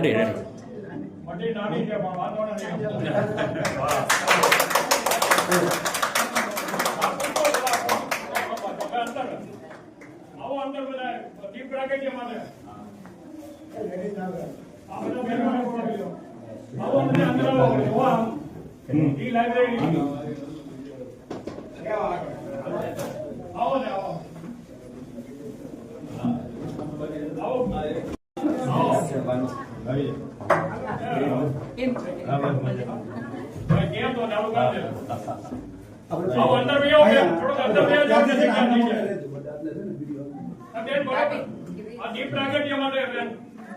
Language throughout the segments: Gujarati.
રેડી રેડી મટી નાની છે પણ વાંધો નથી. આવો અંદર બધા દીપ રાખે છે માટે આવો બધા અંદર આવો ઈ લાઈબ્રેરી આવો ને આવો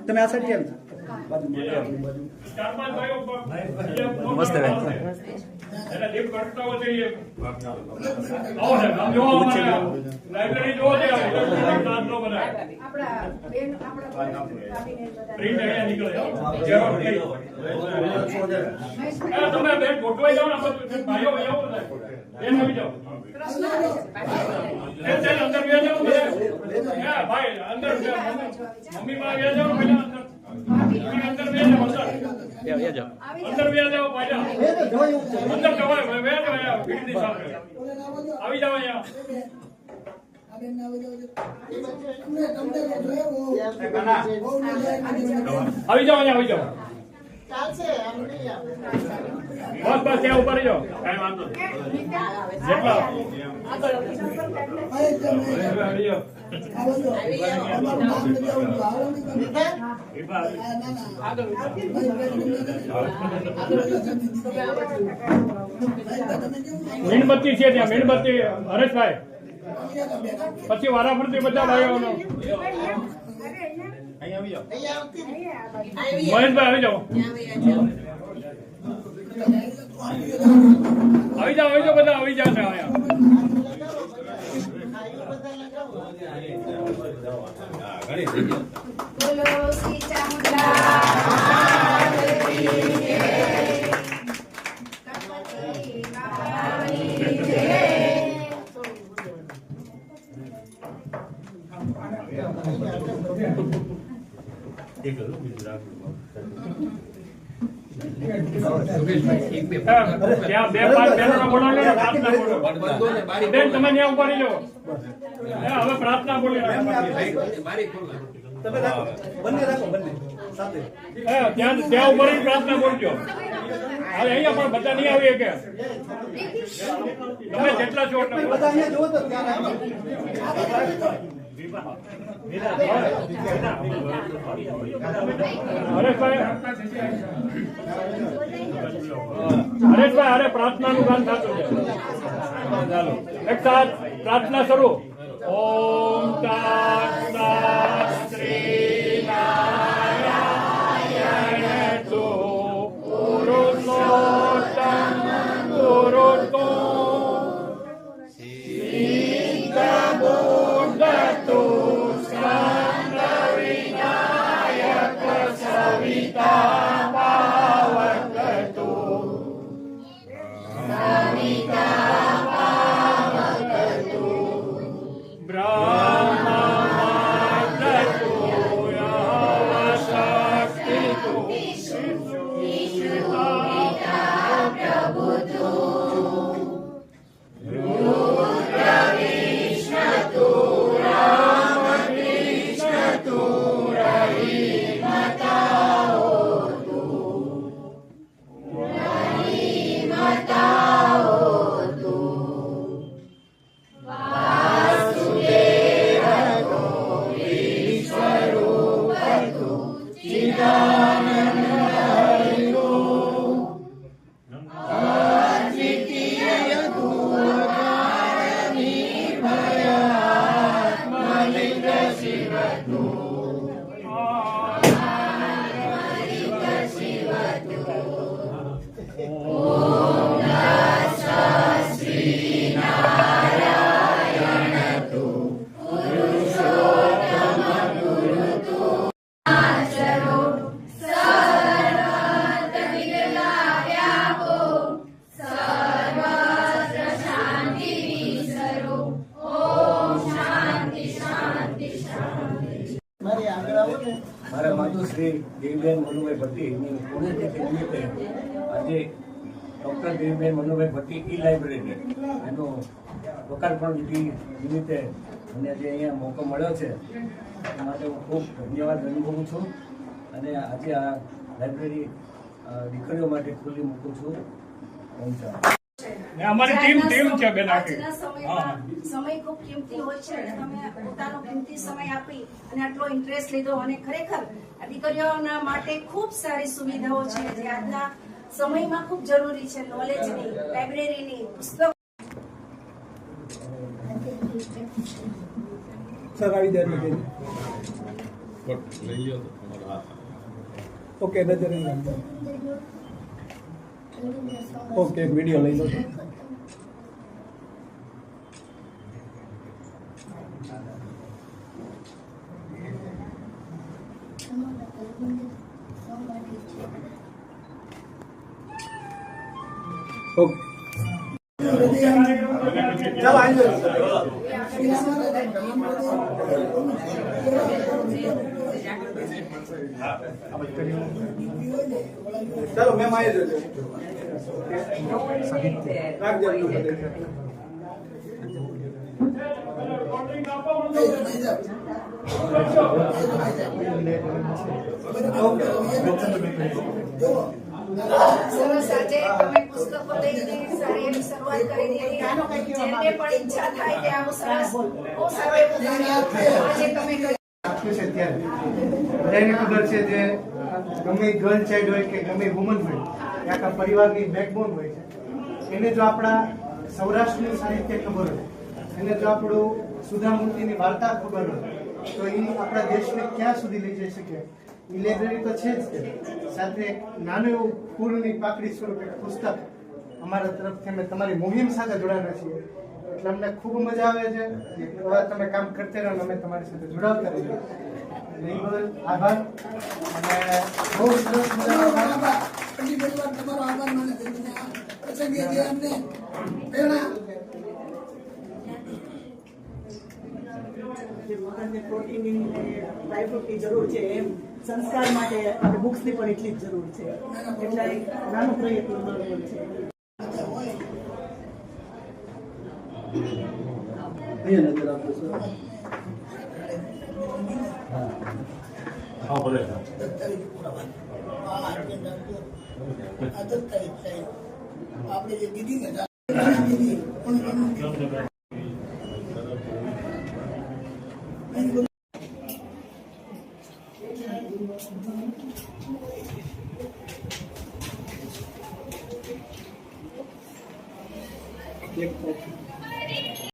તમે આ સાઈડ કેમ મસ્ત બેન લાઈબ્રેરી જોવો છે તમે બેન ગોઠવાઈ જાઓ ને ભાઈઓ ભાઈઓ બેન આવી જાઓ અંદર બે જાઓ ભાઈ અંદર મમ્મી માં બે જાઓ પહેલા અંદર બે જાઓ અંદર બે જાઓ ભાઈ અંદર જવાય બે જાઓ ભીડ ની સાથે આવી જાઓ અહીંયા આવી જાઓ અહીંયા આવી જાઓ બસ બસ ત્યાં ઉપર જાઓ કઈ વાંધો મીણબત્તી છે ત્યાં મીણબત્તી હરેશભાઈ પછી વારાફરતી બધા ભાઈઓનો મહેશભાઈ આવી જાઓ બધા આવી જાઓ ને તમે ત્યાં ઉભા રહી જાઓ હવે પ્રાર્થના બોલી ત્યાં ઉભા રહી પ્રાર્થના બોલજો હવે અહીંયા પણ બધા નહીં આવી કે તમે જેટલા છો હરેશભાઈ અરે પ્રાર્થનાનું ગાન થતું છે ચાલો એક સાથ પ્રાર્થના શરૂ ઓમ શ્રી નારાયણ તો પુરુષોત્તમ પુરુષો સિદ્ધબુદ્ધતો સ્કંદ વિનાયક સવિતા પાવકતો શ્રી દેવીબેન મનુભાઈ ભટ્ટીની પુણ્યતિથિ નિમિત્તે આજે ડૉક્ટર દેવીબેન મનુભાઈ ભટ્ટી ઈ લાઇબ્રેરી એનું લોકાર્પણ વિધિ નિમિત્તે મને આજે અહીંયા મોકો મળ્યો છે એ માટે હું ખૂબ ધન્યવાદ અનુભવું છું અને આજે આ લાઇબ્રેરી દીકરીઓ માટે ખુલ્લી મૂકું છું. અમારી ટીમ છે બેન આખી. આજના સમયમાં સમય ખૂબ કિંમતી હોય છે અને તમે પોતાનો કિંમતી સમય આપી અને આટલો ઇન્ટરેસ્ટ લીધો અને ખરેખર આ દીકરીઓના માટે ખૂબ સારી સુવિધાઓ છે જે આજના સમયમાં ખૂબ જરૂરી છે. નોલેજની, લાઇબ્રેરીની, પુસ્તકો. સર આવી જાય ઓકે નજર નહીં ઓકે એક વિડીયો લઈ લો. ઓકે ચાલો આવી ચાલો મેમ આવી જજો. સરસ, આજે તમે પુસ્તકો લઈને સારી એવી શરૂઆત કરી દીધી. જેમને પણ ઈચ્છા થાય કે આવું સરસ બહુ સારું એવું કાર્ય આજે તમે કર્યું. આપ્યું છે ત્યારે બધાને ખબર છે જે ગમે ગર્લ ચાઇલ્ડ હોય કે ગમે વુમન હોય એ આખા પરિવારની બેકબોન હોય છે. એને જો આપણા સૌરાષ્ટ્રનું સાહિત્ય ખબર હોય, એને જો આપણું સુધામૂર્તિની વાર્તા ખબર હોય તો એ આપણા દેશને ક્યાં સુધી લઈ જઈ શકે. એ લાઇબ્રેરી તો છે જ તે સાથે એક નાનું એવું પૂરની પાકડી સ્વરૂપે પુસ્તક અમારા તરફથી અમે તમારી મુહિમ સાથે જોડાયેલા છીએ એટલે અમને ખૂબ મજા આવે છે. હવે તમે કામ કરતા રહો, અમે તમારી સાથે જોડાવતા રહીએ. એટલે એ બદલ આભાર અને બહુ સરસ મજાનો તમારો આભાર માને છે પ્રસંગે જે અમને પ્રેરણા જે પોતાને પ્રોટીનની ડ્રાયફ્રૂટની જરૂર છે એમ સંસ્કાર માટે આપણે બુક્સની પણ એટલી જ જરૂર છે. એટલે એક નાનો પ્રયત્ન મારો છે. આપણે જે દીદી ને એક